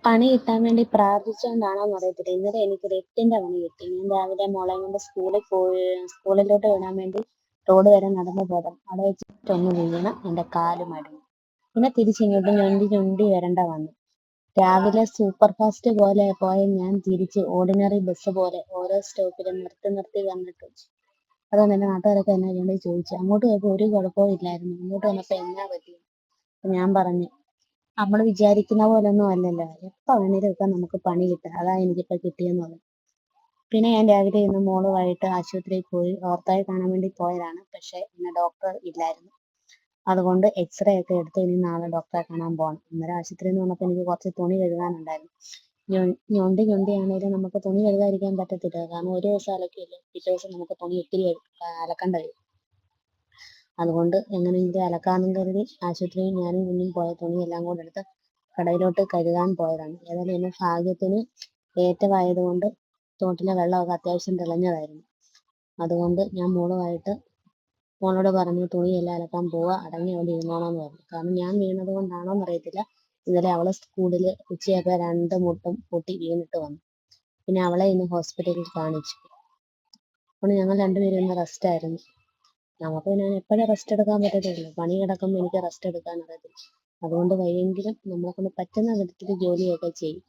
പണി കിട്ടാൻ വേണ്ടി പ്രാർത്ഥിച്ചുകൊണ്ടാണോന്ന് അറിയത്തില്ല. ഇന്നലെ എനിക്കൊരു 8ന്റെ പണി കിട്ടി. ഞാൻ രാവിലെ മോളെയും കൊണ്ട് സ്കൂളിലോട്ട് വിടാൻ വേണ്ടി റോഡ് വരെ നടന്നു പോയതാ. അവിടെ വെച്ചിട്ടൊന്ന് വീണ് എന്റെ കാല് മടങ്ങി. പിന്നെ തിരിച്ചിങ്ങോട്ട് ഞൊണ്ടി ഞൊണ്ടി വരണ്ട വന്നു. രാവിലെ സൂപ്പർ ഫാസ്റ്റ് പോലെ പോയ ഞാൻ തിരിച്ച് ഓർഡിനറി ബസ് പോലെ ഓരോ സ്റ്റോപ്പിലും നിർത്തി നിർത്തി വന്നിട്ട് അതുകൊണ്ട് എന്റെ നാട്ടുകാരൊക്കെ എന്നെ എന്നോട് ചോദിച്ചു. അങ്ങോട്ട് പോയപ്പോൾ ഒരു കുഴപ്പവും ഇല്ലായിരുന്നു. ഇങ്ങോട്ട് വന്നപ്പോൾ എന്നാ പറ്റി? ഞാൻ പറഞ്ഞു, നമ്മൾ വിചാരിക്കുന്ന പോലൊന്നും അല്ലല്ലോ. എപ്പോ വേണേലും ഒക്കെ നമുക്ക് പണി കിട്ടാം. അതാ എനിക്കിപ്പോ കിട്ടിയെന്ന് പറഞ്ഞു. പിന്നെ ഞാൻ രാവിലെ ഇന്ന് മോളുമായിട്ട് ആശുപത്രിയിൽ പോയി ഓർത്തോയെ കാണാൻ വേണ്ടി പോയതാണ്. പക്ഷെ ഇന്ന് ഡോക്ടർ ഇല്ലായിരുന്നു. അതുകൊണ്ട് എക്സ്റേ ഒക്കെ എടുത്ത് ഇനി നാളെ ഡോക്ടറെ കാണാൻ പോകണം. ഇന്നലെ ആശുപത്രിയിൽ നിന്ന് വന്നപ്പോൾ എനിക്ക് കുറച്ച് തുണി കഴുകാനുണ്ടായിരുന്നു. ഞൊണ്ടി ഞൊണ്ടി ആണെങ്കിലും നമുക്ക് തുണി കഴുകാതിരിക്കാൻ പറ്റത്തില്ല. കാരണം ഒരു ദിവസം അലക്കിയില്ലേ പിറ്റേ ദിവസം നമുക്ക് തുണി ഒത്തിരി അലക്കേണ്ട വരും. അതുകൊണ്ട് എങ്ങനെയെങ്കിലും അലക്കാമെന്ന് കരുതി ആശുപത്രിയിൽ ഞാനും കുഞ്ഞും പോയ തുണിയെല്ലാം കൂടെ എടുത്ത് കടയിലോട്ട് കഴുകാൻ പോയതാണ്. ഏതായാലും ഇന്ന് ഭാഗ്യത്തിന് ഏറ്റമായതുകൊണ്ട് തോട്ടിലെ വെള്ളമൊക്കെ അത്യാവശ്യം തെളിഞ്ഞതായിരുന്നു. അതുകൊണ്ട് ഞാൻ മോളോട് പറഞ്ഞു തുണിയെല്ലാം അലക്കാൻ പോവാ, അടങ്ങി അവിടെ ഇരുന്നോളാന്ന് പറഞ്ഞു. കാരണം ഞാൻ വീണത് കൊണ്ടാണോന്ന് അറിയത്തില്ല. ഇന്നലെ അവള് സ്കൂളിൽ ഉച്ചയായപ്പോൾ 2 മുട്ടും പൊട്ടി വീണിട്ട് വന്നു. പിന്നെ അവളെ ഇന്ന് ഹോസ്പിറ്റലിൽ കാണിച്ചു. അപ്പോൾ ഞങ്ങൾ രണ്ടുപേരും ഇന്ന് റെസ്റ്റ് ആയിരുന്നു. നമുക്ക് പിന്നെ എപ്പോഴും റെസ്റ്റ് എടുക്കാൻ പറ്റത്തില്ല. പണി കിടക്കുമ്പോൾ എനിക്ക് റെസ്റ്റ് എടുക്കാൻ അറിയത്തില്ല. അതുകൊണ്ട് വയ്യെങ്കിലും നമ്മളെക്കൊണ്ട് പറ്റുന്ന വിധത്തിൽ ജോലിയൊക്കെ ചെയ്യും.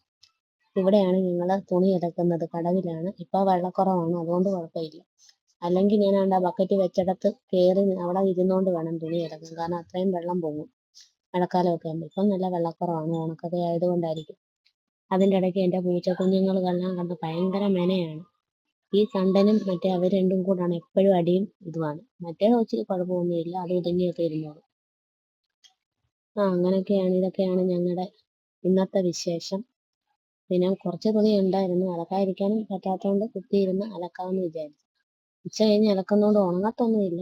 ഇവിടെയാണ് ഞങ്ങൾ തുണി അലക്കുന്നത്, കടവിലാണ്. ഇപ്പോൾ വെള്ളക്കുറവാണ്, അതുകൊണ്ട് കുഴപ്പമില്ല. അല്ലെങ്കിൽ ഞാൻ ആ ബക്കറ്റ് വെച്ചിടത്ത് കയറി അവിടെ ഇരുന്നുകൊണ്ട് വേണം തുണി അലക്കാൻ. കാരണം അത്രയും വെള്ളം പോകും മഴക്കാലമൊക്കെ ആകുമ്പോൾ. ഇപ്പം നല്ല വെള്ളക്കുറവാണ്, ഉണക്കൊക്കെ ആയതുകൊണ്ടായിരിക്കും. അതിൻ്റെ ഇടയ്ക്ക് എൻ്റെ പൂച്ചക്കുഞ്ഞുങ്ങളെല്ലാം കണ്ട് ഭയങ്കര മെനയാണ്. ഈ കണ്ടനും മറ്റേ അവർ രണ്ടും കൂടാണ് എപ്പോഴും അടിയും ഇതുമാണ്. മറ്റേ കൊച്ചിന് കുഴപ്പമൊന്നുമില്ല, അത് ഒതുങ്ങിയൊക്കെ ഇരുന്നോളും. അങ്ങനെയൊക്കെയാണ്. ഇതൊക്കെയാണ് ഞങ്ങളുടെ ഇന്നത്തെ വിശേഷം. പിന്നെ കുറച്ച് തുണി ഉണ്ടായിരുന്നു, അലക്കാതിരിക്കാനും പറ്റാത്തതുകൊണ്ട് കുത്തിയിരുന്ന് അലക്കാമെന്ന് വിചാരിച്ചു. ഉച്ച കഴിഞ്ഞ് അലക്കുന്നതുകൊണ്ട് ഉണങ്ങത്തൊന്നുമില്ല.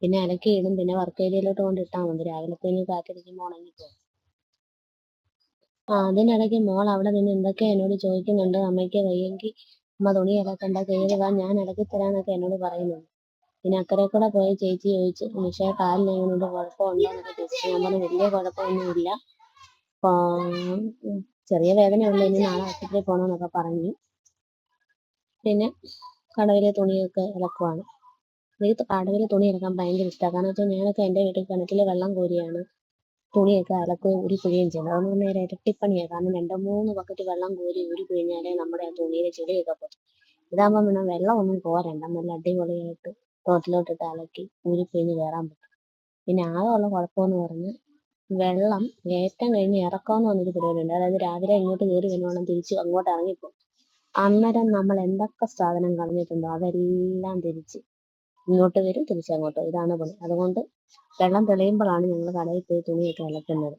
പിന്നെ അലക്കിയിടും, പിന്നെ വർക്ക് ഏരിയയിലോട്ട് കൊണ്ട് ഇട്ടാൽ മതി. രാവിലത്തേന് കാറ്റടിക്കുമ്പോൾ ഉണങ്ങിപ്പോകും. അതിനിടയ്ക്ക് മോൾ അവിടെ നിന്ന് എന്തൊക്കെയോ എന്നോട് ചോദിക്കുന്നുണ്ട്. അമ്മയ്ക്ക് വയ്യെങ്കിൽ അമ്മ തുണി അലക്കണ്ട, കയറി വാ, ഞാൻ അലക്കി തരാന്നൊക്കെ എന്നോട് പറയുന്നുണ്ട്. പിന്നെ അക്കരെ കൂടെ പോയി ചേച്ചി ചോദിച്ചു, നിഷയെ കാലിന് എങ്ങനെയുണ്ട്, കുഴപ്പമുണ്ടോ എന്നൊക്കെ ചോദിച്ചു. ഞാൻ പറഞ്ഞു വലിയ കുഴപ്പമൊന്നുമില്ല, ചെറിയ വേദനയുള്ളൂ, ഇനി നാളെ ആശുപത്രിയിൽ പോകണമെന്നൊക്കെ പറഞ്ഞു. പിന്നെ കടവിലെ തുണിയൊക്കെ ഇളക്കുവാണ്. എനിക്ക് കടവിലെ തുണി ഇളക്കാൻ ഭയങ്കര ഇഷ്ടമാണ്. കാരണം വെച്ചാൽ ഞാനൊക്കെ എൻ്റെ വീട്ടിൽ കിണറ്റിൽ വെള്ളം കോരിയാണ് തുണിയൊക്കെ അലക്കുകയും ഉരുക്കുകയും ചെയ്യുന്നത്. അതൊന്നും നേരെ ഇരട്ടിപ്പണിയാണ്. കാരണം 2-3 ബക്കറ്റ് വെള്ളം കോരി ഉരു പിഴിഞ്ഞാലേ നമ്മുടെ ആ തുണിയിലെ ചെളിയൊക്കെ പോകും. ഇതാകുമ്പോൾ പിന്നെ വെള്ളം ഒന്നും കോരണ്ട, നല്ല അടിപൊളിയായിട്ട് തോട്ടിലോട്ടിട്ട് അലക്കി ഊരി പിഴിഞ്ഞ് കയറാൻ പറ്റും. പിന്നെ ആകെ ഉള്ള കുഴപ്പമെന്ന് പറഞ്ഞാൽ വെള്ളം ഏറ്റം കഴിഞ്ഞ് ഇറക്കാമെന്ന് പറഞ്ഞൊരു പരിപാടിയുണ്ട്. അതായത് രാവിലെ ഇങ്ങോട്ട് കയറി വരുവാണെങ്കിൽ തിരിച്ച് അങ്ങോട്ട് ഇറങ്ങിപ്പോകും. അന്നേരം നമ്മൾ എന്തൊക്കെ സാധനം കളഞ്ഞിട്ടുണ്ടോ അതെല്ലാം തിരിച്ച് ഇങ്ങോട്ട് വരും, തിരിച്ചങ്ങോട്ട്. ഇതാണ് പണി. അതുകൊണ്ട് വെള്ളം തെളിയുമ്പോഴാണ് ഞങ്ങൾ കടയിൽ പോയി തുണിയൊക്കെ അലക്കുന്നത്.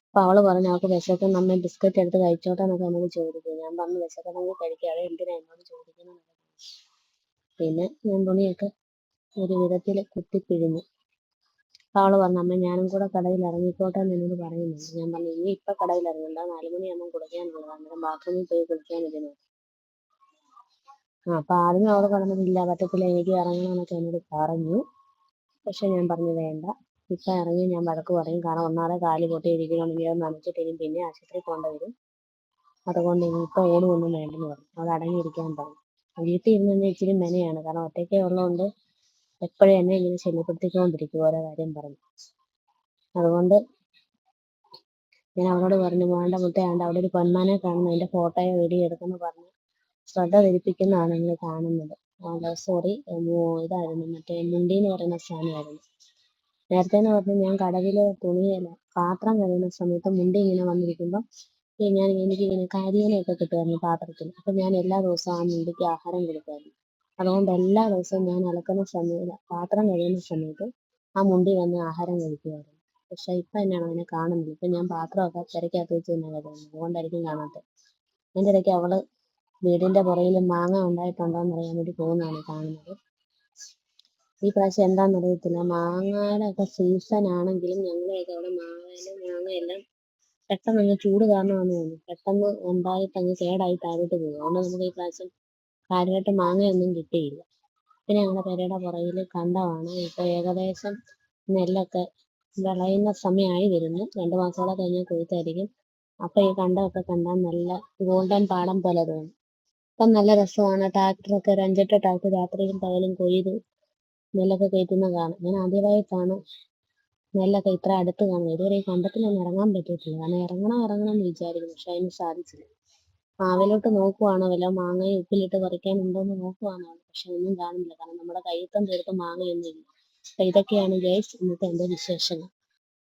അപ്പോൾ അവള് പറഞ്ഞു അവൾക്ക് വിശക്കുന്ന, അമ്മ ബിസ്ക്കറ്റ് എടുത്ത് കഴിച്ചോട്ടെ എന്നൊക്കെ എന്നോട് ചോദിക്കും. ഞാൻ പറഞ്ഞു വിശക്കണമെങ്കിൽ കഴിക്കാതെ എന്തിനാ എന്നോട് ചോദിക്കുന്നത്. പിന്നെ ഞാൻ തുണിയൊക്കെ ഒരു വിധത്തിൽ കുത്തിപ്പിഴിഞ്ഞു. അപ്പോൾ അവള് പറഞ്ഞു അമ്മ ഞാനും കൂടെ കടയിൽ ഇറങ്ങിക്കോട്ടെ എന്ന് എന്നോട് പറയുന്നുണ്ട്. ഞാൻ പറഞ്ഞു ഇനി ഇപ്പം കടയിൽ ഇറങ്ങണ്ട, 4 മണിയാകുമ്പോൾ കുളിക്കാനുള്ളത്, അന്നേരം ബാത്റൂമിൽ പോയി കുളിക്കാൻ ഇതിനോ. അപ്പോൾ ആദ്യം അവള് പറഞ്ഞില്ല, പറ്റത്തില്ല, എനിക്ക് ഇറങ്ങണമെന്നൊക്കെ എന്നോട് പറഞ്ഞു. പക്ഷെ ഞാൻ പറഞ്ഞു വേണ്ട, ഇപ്പം ഇറങ്ങി ഞാൻ വഴക്ക് പറയും. കാരണം ഒന്നാമതെ കാല് പൊട്ടിയിരിക്കണമെങ്കിൽ അത് നനച്ചിട്ട് പിന്നെ ആശുപത്രിയിൽ പോകേണ്ടി വരും. അതുകൊണ്ട് ഇനിയിപ്പോൾ ഓടുമൊന്നും വേണ്ടെന്ന് പറഞ്ഞു. അത് അടങ്ങിയിരിക്കാൻ പറഞ്ഞു. വീട്ടിൽ ഇരുന്ന് തന്നെ ഇച്ചിരി മെനയാണ്. കാരണം ഒറ്റയ്ക്കേ ഉള്ളതുകൊണ്ട് എപ്പോഴും എന്നെ ഇങ്ങനെ ശല്യപ്പെടുത്തിക്കൊണ്ടിരിക്കും ഓരോ കാര്യം പറഞ്ഞു. അതുകൊണ്ട് ഞാൻ അവളോട് പറഞ്ഞു വേണ്ട മുത്തയാണ്ട്, അവിടെ ഒരു പൊന്മാനെ കാണുന്നു, അതിൻ്റെ ഫോട്ടോയോ വീഡിയോ എടുക്കുമെന്ന് പറഞ്ഞ് ശ്രദ്ധ ധരിപ്പിക്കുന്നതാണ് നിങ്ങൾ കാണുന്നത്. സോറി, ഇതായിരുന്നു മറ്റേ മുണ്ടി എന്ന് പറയുന്ന സാധനമായിരുന്നു. നേരത്തെ എന്ന് പറഞ്ഞാൽ ഞാൻ കടവിൽ തുണിയല്ല പാത്രം കഴുകുന്ന സമയത്ത് മുണ്ടി ഇങ്ങനെ വന്നിരിക്കുമ്പോൾ എനിക്കിങ്ങനെ കരിയിലയൊക്കെ കിട്ടുമായിരുന്നു പാത്രത്തിൽ. അപ്പം ഞാൻ എല്ലാ ദിവസവും ആ മുണ്ടിക്ക് ആഹാരം കൊടുക്കുമായിരുന്നു. അതുകൊണ്ട് എല്ലാ ദിവസവും ഞാൻ അലക്കുന്ന സമയത്ത് പാത്രം കഴുകുന്ന സമയത്ത് ആ മുണ്ടി വന്ന് ആഹാരം കഴിക്കുമായിരുന്നു. പക്ഷെ ഇപ്പം എന്നാണ് അതിനെ കാണുന്നില്ല. ഇപ്പം ഞാൻ പാത്രമൊക്കെ പെരയ്ക്കകത്ത് വെച്ച് തന്നെ കഴുകുന്നത്. അതുകൊണ്ടായിരിക്കും കാണാത്തത്. അതിൻ്റെ ഇടയ്ക്ക് അവള് വീടിൻ്റെ പുറകിൽ മാങ്ങ ഉണ്ടായിട്ടുണ്ടോ എന്ന് അറിയാൻ വേണ്ടി പോകുന്നതാണ് കാണുന്നത്. ഈ പ്രാവശ്യം എന്താണെന്ന് അറിയത്തില്ല, മാങ്ങയുടെ ഒക്കെ സീസൺ ആണെങ്കിലും ഞങ്ങളുടെയൊക്കെ അവിടെ മാങ്ങയെല്ലാം പെട്ടെന്ന് ചൂട് കാരണമാണെന്ന് തോന്നുന്നു പെട്ടെന്ന് ഉണ്ടായിട്ട് അങ്ങ് കേടായി താഴോട്ട് പോകും. അതുകൊണ്ട് നമുക്ക് ഈ പ്രാവശ്യം കാര്യമായിട്ട് മാങ്ങയൊന്നും കിട്ടിയില്ല. പിന്നെ ഞങ്ങളുടെ പെരയുടെ പുറകിൽ കണ്ടമാണ്. ഇപ്പോൾ ഏകദേശം നെല്ലൊക്കെ വിളയുന്ന സമയമായി വരുന്നു. 2 മാസത്തോളം കഴിഞ്ഞാൽ കൊയ്ത്തായിരിക്കും. അപ്പൊ ഈ കണ്ടമൊക്കെ കണ്ടാൽ നല്ല ഗോൾഡൻ പാടം പോലെ തോന്നും. അപ്പം നല്ല രസമാണ്. ട്രാക്ടറൊക്കെ ഒരു 5-8 ട്രാക്ടർ രാത്രിയും പകലും കൊയ്ത് നെല്ലൊക്കെ കയറ്റുന്ന കാണാം. ഞാൻ ആദ്യമായിട്ടാണ് നെല്ലൊക്കെ ഇത്ര അടുത്ത് കാണുന്നത്. ഇതുവരെ ഈ കണ്ടത്തിലൊന്നും ഇറങ്ങാൻ പറ്റിയിട്ടില്ല. കാരണം ഇറങ്ങണം എന്ന് വിചാരിക്കുന്നു, പക്ഷെ അതിന് സാധിച്ചില്ല. മാവിലോട്ട് നോക്കുവാണ്, വല്ല മാങ്ങയും ഉപ്പിലിട്ട് പറിക്കാനുണ്ടോ എന്ന് നോക്കുവാണ്. പക്ഷെ ഒന്നും കാണുന്നില്ല, കാരണം നമ്മുടെ കയ്യെത്തും ദൂരത്ത് മാങ്ങയൊന്നും ഇല്ല. അപ്പൊ ഇതൊക്കെയാണ് ഗൈസ് ഇന്നത്തെ എൻ്റെ വിശേഷങ്ങൾ.